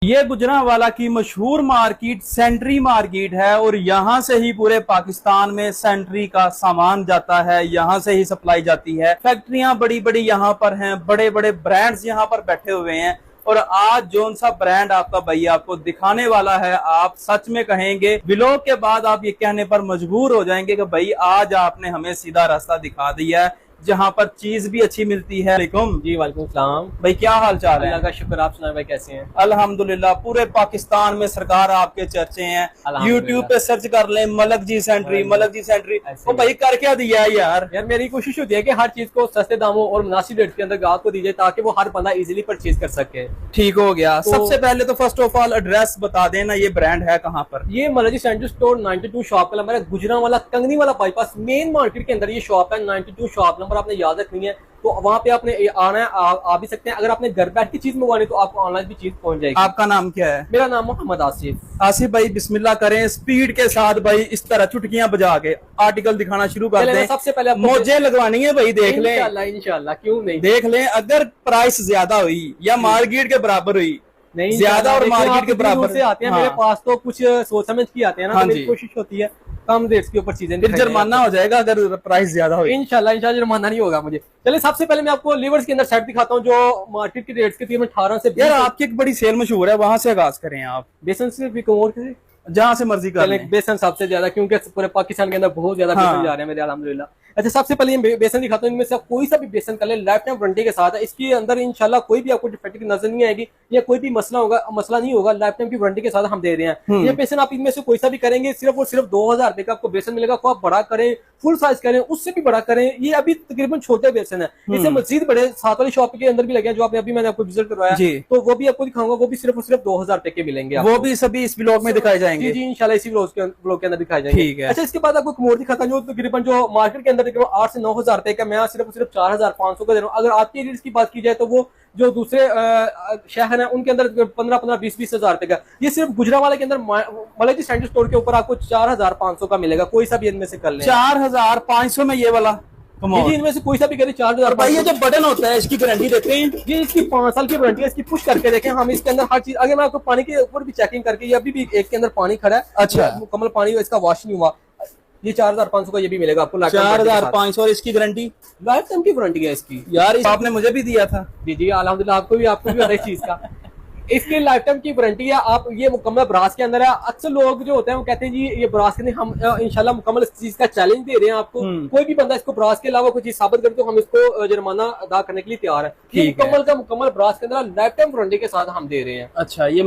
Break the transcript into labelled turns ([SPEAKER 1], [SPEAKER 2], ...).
[SPEAKER 1] ये गुजरांवाला की मशहूर मार्केट सेंट्री मार्केट है और यहाँ से ही पूरे पाकिस्तान में सेंट्री का सामान जाता है, यहाँ से ही सप्लाई जाती है। फैक्ट्रियां बड़ी बड़ी यहाँ पर हैं, बड़े बड़े ब्रांड्स यहाँ पर बैठे हुए हैं। और आज जो सा ब्रांड आपका भैया आपको दिखाने वाला है, आप सच में कहेंगे, व्लॉग के बाद आप ये कहने पर मजबूर हो जाएंगे कि भाई आज आपने हमें सीधा रास्ता दिखा दिया है, जहाँ पर चीज भी अच्छी मिलती है।
[SPEAKER 2] जी वालेकुम सलाम
[SPEAKER 1] भाई, क्या हाल चाल है?
[SPEAKER 2] अल्लाह का शुक्र, आप सुनाए भाई कैसे हैं?
[SPEAKER 1] अल्हम्दुलिल्लाह, पूरे पाकिस्तान में सरकार आपके चर्चे हैं। यूट्यूब पे सर्च कर लें मलक जी सेंट्री, मलक जी सेंट्री। तो भाई कर क्या दिया है यार?
[SPEAKER 2] मेरी कोशिश होती है कि हर चीज को सस्ते दामों और मुनासिब रेट के अंदर ग्राहक को दीजिए ताकि वो हर बंदा इजीली परचेज कर सके।
[SPEAKER 1] ठीक हो गया। सबसे पहले तो फर्स्ट ऑफ ऑल एड्रेस बता देना, ये ब्रांड है कहाँ पर?
[SPEAKER 2] ये मलक जी सेंट्री स्टोर 92 शॉप का नंबर है, गुजरांवाला कंगनी वाला बाईपास मेन मार्केट के अंदर ये शॉप है। 92 शॉप नंबर आपने याद रखनी है, तो वहां पे आपने आना है, आ भी सकते हैं। अगर आपने घर बैठ के चीज मंगवानी तो आपको ऑनलाइन भी चीज पहुंच जाएगी।
[SPEAKER 1] आपका नाम क्या है?
[SPEAKER 2] मेरा नाम मोहम्मद आसिफ।
[SPEAKER 1] आसिफ भाई, बिस्मिल्लाह करें स्पीड के साथ भाई, इस तरह चुटकियां बजा के आर्टिकल दिखाना शुरू कर दें।
[SPEAKER 2] सबसे पहले
[SPEAKER 1] मोजे लगवानी है भाई, देख लें
[SPEAKER 2] इंशाल्लाह, क्यों नहीं,
[SPEAKER 1] देख लें। अगर प्राइस ज्यादा हुई या मार्केट के बराबर हुई,
[SPEAKER 2] नहीं
[SPEAKER 1] ज्यादा और मार्केट के बराबर
[SPEAKER 2] से आते हैं मेरे पास, तो कुछ सोच समझ के आते हैं ना। मेरी कोशिश होती है कम रेट के ऊपर चीजें।
[SPEAKER 1] फिर जुर्माना हो जाएगा अगर प्राइस ज्यादा हो।
[SPEAKER 2] इंशाल्लाह जुर्माना नहीं होगा मुझे। चलिए सबसे पहले मैं आपको लीवर्स के अंदर सेट दिखाता हूँ जो मार्केट के रेट्स के तकरीबन 18 से 20।
[SPEAKER 1] यार आपकी एक बड़ी सेल मशहूर है, वहां से आगाज करें आप।
[SPEAKER 2] बेसन से भी कम और
[SPEAKER 1] जहाँ से मर्जी कर लें।
[SPEAKER 2] बेसन सबसे ज्यादा, क्योंकि पूरे पाकिस्तान के अंदर बहुत ज्यादा बेसन जा रहे हैं मेरे अल्हम्दुलिल्लाह। अच्छा, सबसे पहले ये बेसन दिखाता हूँ। इनमें से कोई सा भी बेसन कर ले, लाइफ टाइम वारंटी के साथ है। इसके अंदर इंशाल्लाह कोई भी आपको डिफेक्ट नजर नहीं आएगी या कोई भी मसला नहीं होगा। लाइफ टाइम की वारंटी के साथ हम दे रहे हैं। ये बेसन आप इनमें से कोई सा भी करेंगे, सिर्फ और सिर्फ 2000 रुपए का आपको बेसन मिलेगा। को आप बड़ा करें, फुल साइज करें, उससे भी बड़ा करें। ये अभी तकरीबन छोटे बेसन है, इससे मजीद बड़े साथ वाली शॉप के अंदर भी लगे हैं, जो आपने अभी मैंने आपको विजिट करवाया, तो वो भी आपको दिखाऊंगा। वो भी सिर्फ और सिर्फ 2000 रुपए के मिलेंगे।
[SPEAKER 1] वो भी सभी इस ब्लॉग में दिखाए जाएंगे।
[SPEAKER 2] जी इंशाल्लाह इसी ब्लॉग के अंदर दिखाए जाएंगे।
[SPEAKER 1] ठीक है।
[SPEAKER 2] अच्छा, इसके बाद आपको मोड़ दिखाता हूं, जो तकरीबन जो मार्केट के अंदर 8 से 9000 रुपए का, मैं सिर्फ 4500 का दे रहा हूँ। अगर आपके एरिया की बात की जाए तो वो जो दूसरे शहर है उनके अंदर 15-15, 20-20 हजार रुपए का। ये सिर्फ गुजरांवाला के अंदर मलक जी सेंट्री स्टोर के ऊपर आपको 4500 का मिलेगा। कोई सा भी इनमें से कर लें।
[SPEAKER 1] 4500 में ये वाला?
[SPEAKER 2] जी इनमें से कोई सा भी करें 4000।
[SPEAKER 1] भाई ये जो बटन होता है इसकी गारंटी देते हैं?
[SPEAKER 2] ये इसकी 5 साल की वारंटी है। इसकी पुश करके देखें हम, इसके अंदर हर चीज। अगर मैं आपको पानी के ऊपर भी चेकिंग करके, ये अभी भी एक के अंदर पानी खड़ा है,
[SPEAKER 1] अच्छा
[SPEAKER 2] मुकम्मल पानी, इसका वॉश नहीं हुआ। ये 4500 का ये भी मिलेगा आपको।
[SPEAKER 1] 4500। और इसकी गारंटी?
[SPEAKER 2] लाइफ टाइम की वारंटी है इसकी।
[SPEAKER 1] यार आपने मुझे भी दिया था।
[SPEAKER 2] जी अल्हम्दुलिल्लाह, आपको भी हर एक चीज का इसकी लाइफ टाइम की वारंटी है। आप ये मुकम्मल ब्रास के अंदर है। अक्सर लोग जो होते हैं वो कहते हैं जी ये ब्रास के नहीं, हम इंशाल्लाह मुकम्मल इस चीज का चैलेंज दे रहे हैं आपको। कोई भी बंदा इसको ब्रास के अलावा कोई चीज साबित करे तो हम इसको जुर्माना अदा करने के लिए तैयार है। ये मुकम्मल का मुकम्मल ब्रास के अंदर लाइफ टाइम वारंटी के साथ हम दे रहे हैं।
[SPEAKER 1] अच्छा, ये